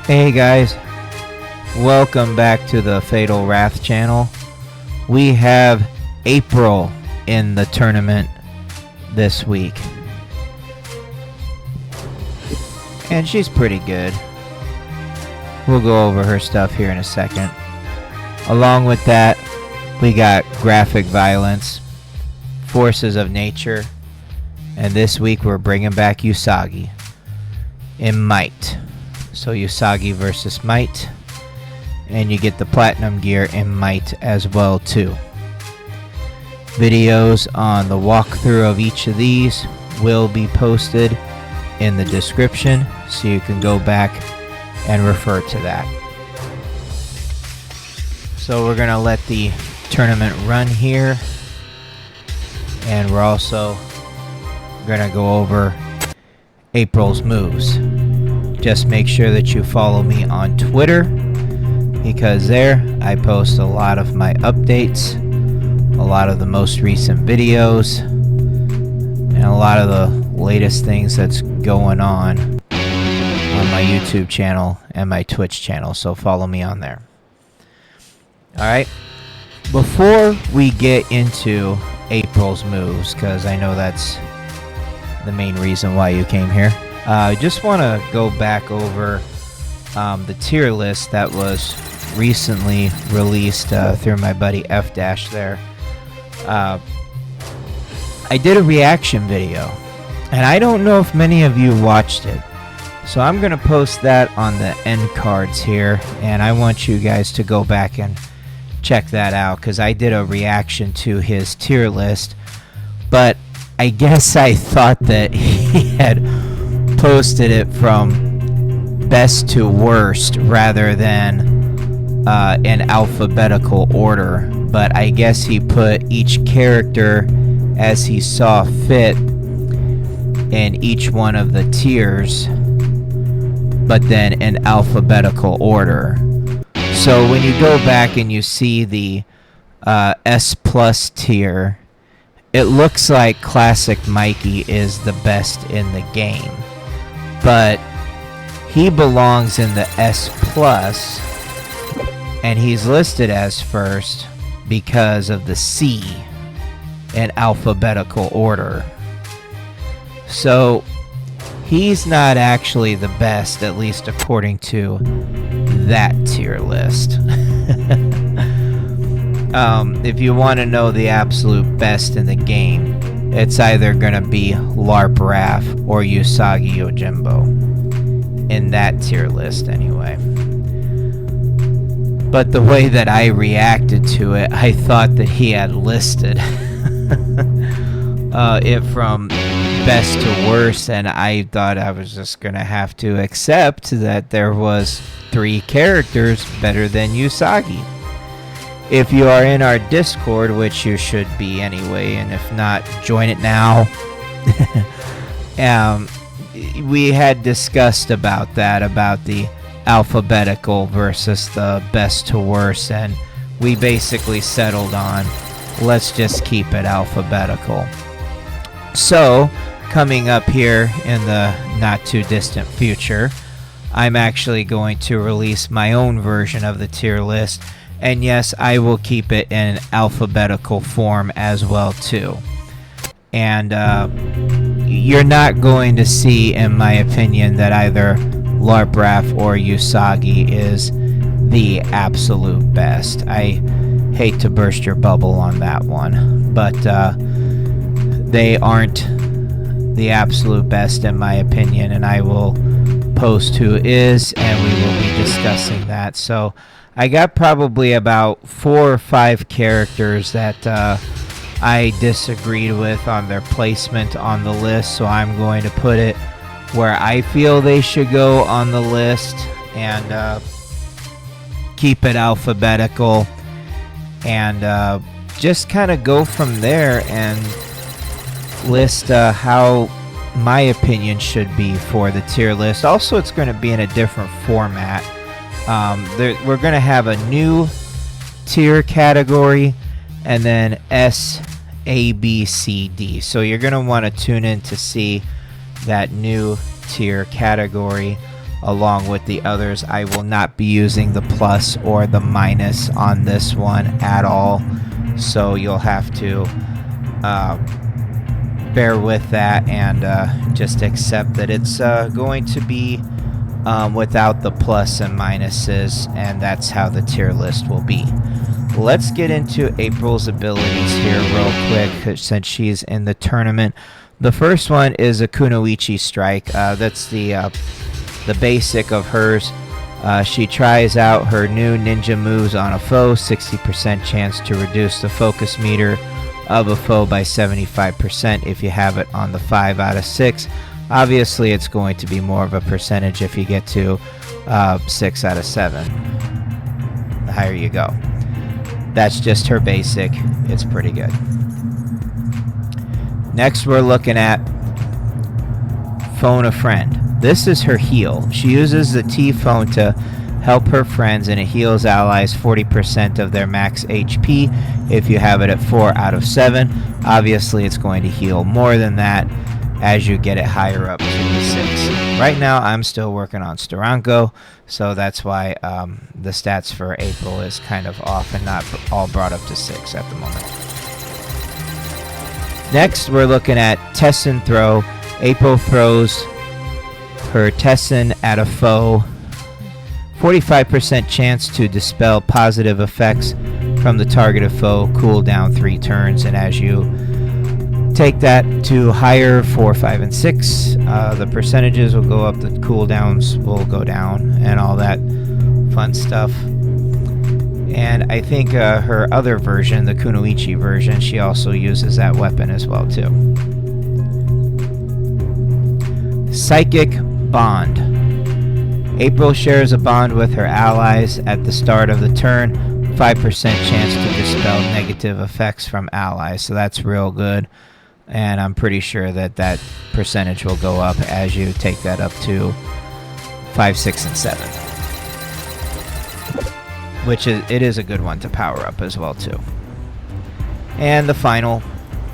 Hey guys, welcome back to the Fatal Wrath channel. We have April in the tournament this week, and she's pretty good. We'll go over her stuff here in a second. Along with that, we got graphic violence, forces of nature, and this week we're bringing back Usagi in Might. So Usagi Vs Might, and you get the platinum gear in Might as well too. Videos on the walkthrough of each of these will be posted in the description, so you can go back and refer to that. So we're gonna let the tournament run here, and we're also gonna go over April's moves. Just make sure that you follow me on Twitter, because there I post a lot of my updates, a lot of the most recent videos, and a lot of the latest things that's going on my YouTube channel and my Twitch channel, so follow me on there. Alright, before we get into April's moves, because I know that's the main reason why you came here, I just want to go back over the tier list that was recently released through my buddy F- there. I did a reaction video, and I don't know if many of you watched it. So I'm going to post that on the end cards here, and I want you guys to go back and check that out, because I did a reaction to his tier list, but I guess I thought that he had posted it from best to worst rather than in alphabetical order, but I guess he put each character as he saw fit in each one of the tiers, but then in alphabetical order. So when you go back and you see the S plus tier, it looks like Classic Mikey is the best in the game, but he belongs in the S plus, and he's listed as first because of the C in alphabetical order. So he's not actually the best, at least according to that tier list. If you want to know the absolute best in the game, it's either going to be LARP Raph or Usagi Yojimbo. In that tier list, anyway. But the way that I reacted to it, I thought that he had listed it from best to worst, and I thought I was just gonna have to accept that there was 3 characters better than Usagi. If you are in our Discord, which you should be anyway, and if not, join it now. We had discussed about that, about the alphabetical versus the best to worst, and we basically settled on let's just keep it alphabetical. So coming up here in the not too distant future, I'm actually going to release my own version of the tier list, and yes, I will keep it in alphabetical form as well too. And you're not going to see, in my opinion, that either LARP Raph or Usagi is the absolute best. I hate to burst your bubble on that one, but they aren't the absolute best in my opinion, and I will post who is, and we will be discussing that. So I got probably about 4 or 5 characters that I disagreed with on their placement on the list, so I'm going to put it where I feel they should go on the list, and keep it alphabetical, and just kind of go from there and list how my opinion should be for the tier list. Also, it's going to be in a different format. We're going to have a new tier category, and then S, A, B, C, D. So you're going to want to tune in to see that new tier category. along with the others. I will not be using the plus or the minus on this one at all, so you'll have to bear with that and just accept that it's going to be without the plus and minuses, and that's how the tier list will be. Let's get into April's abilities here real quick, since she's in the tournament. The first one is a Kunoichi Strike. That's the basic of hers. She tries out her new ninja moves on a foe. 60% chance to reduce the focus meter of a foe by 75% if you have it on the 5 out of 6. Obviously, it's going to be more of a percentage if you get to 6 out of 7. The higher you go. That's just her basic. It's pretty good. Next, we're looking at Phone a Friend. This is her heal. She uses the T-Phone to help her friends, and it heals allies 40% of their max HP if you have it at 4 out of 7. Obviously, it's going to heal more than that as you get it higher up to the 6. Right now, I'm still working on Steranko, so that's why the stats for April is kind of off and not all brought up to 6 at the moment. Next, we're looking at Tessin Throw. April throws her Tessin at a foe. 45% chance to dispel positive effects from the targeted foe. Cooldown 3 turns, and as you take that to higher 4, 5, and 6, the percentages will go up, the cooldowns will go down, and all that fun stuff. And I think her other version, the Kunoichi version, she also uses that weapon as well too. Psychic Bond. April shares a bond with her allies at the start of the turn. 5% chance to dispel negative effects from allies, so that's real good. And I'm pretty sure that that percentage will go up as you take that up to 5, 6, and 7. Which it is a good one to power up as well too. And the final,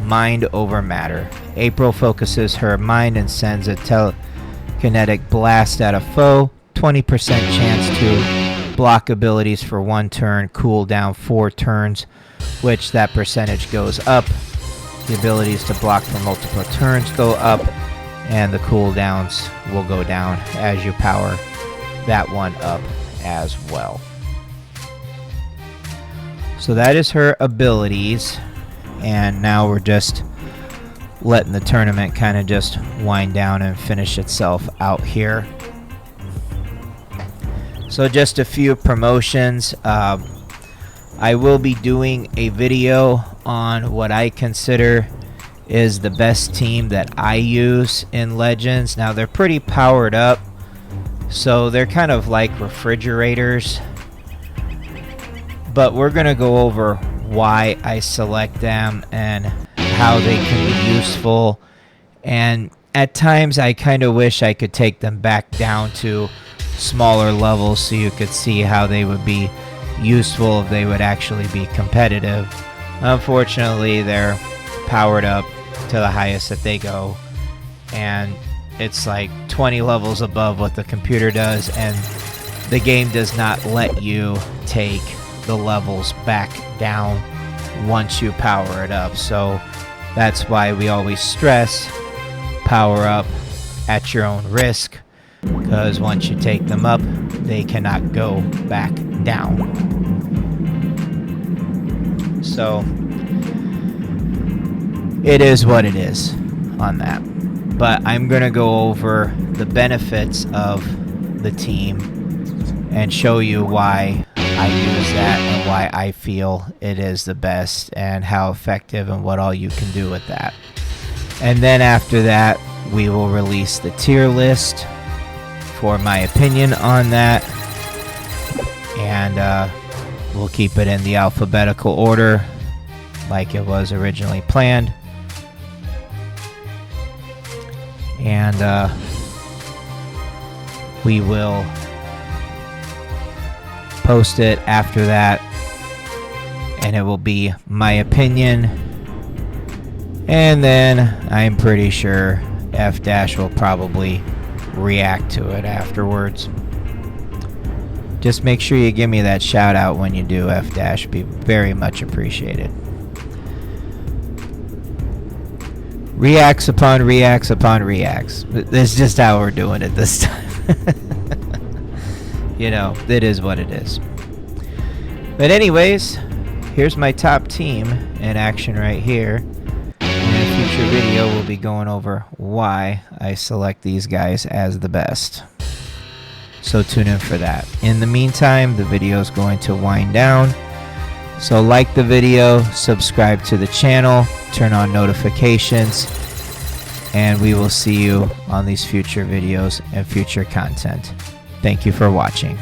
Mind over Matter. April focuses her mind and sends a telekinetic blast at a foe. 20% chance to block abilities for 1 turn, cooldown 4 turns, which that percentage goes up. The abilities to block for multiple turns go up, and the cooldowns will go down as you power that one up as well. So that is her abilities, and now we're just letting the tournament kind of just wind down and finish itself out here. So just a few promotions. I will be doing a video on what I consider is the best team that I use in Legends. Now they're pretty powered up, so they're kind of like refrigerators, but we're gonna go over why I select them and how they can be useful. And at times I kind of wish I could take them back down to smaller levels so you could see how they would be useful if they would actually be competitive. Unfortunately, they're powered up to the highest that they go, and it's like 20 levels above what the computer does, and the game does not let you take the levels back down once you power it up. So that's why we always stress power up at your own risk, because once you take them up, they cannot go back down. So it is what it is on that. But I'm going to go over the benefits of the team and show you why I use that and why I feel it is the best and how effective and what all you can do with that. And then after that, we will release the tier list for my opinion on that. And we'll keep it in the alphabetical order like it was originally planned. And we will post it after that, and it will be my opinion. And then I'm pretty sure F- will probably react to it afterwards. Just make sure you give me that shout out when you do, F-Dash. Be very much appreciated. Reacts upon reacts upon reacts. That's just how we're doing it this time. You know, it is what it is. But anyways, here's my top team in action right here. In a future video, we'll be going over why I select these guys as the best. So tune in for that. In the meantime, the video is going to wind down. So like the video, subscribe to the channel, turn on notifications, and we will see you on these future videos and future content. Thank you for watching.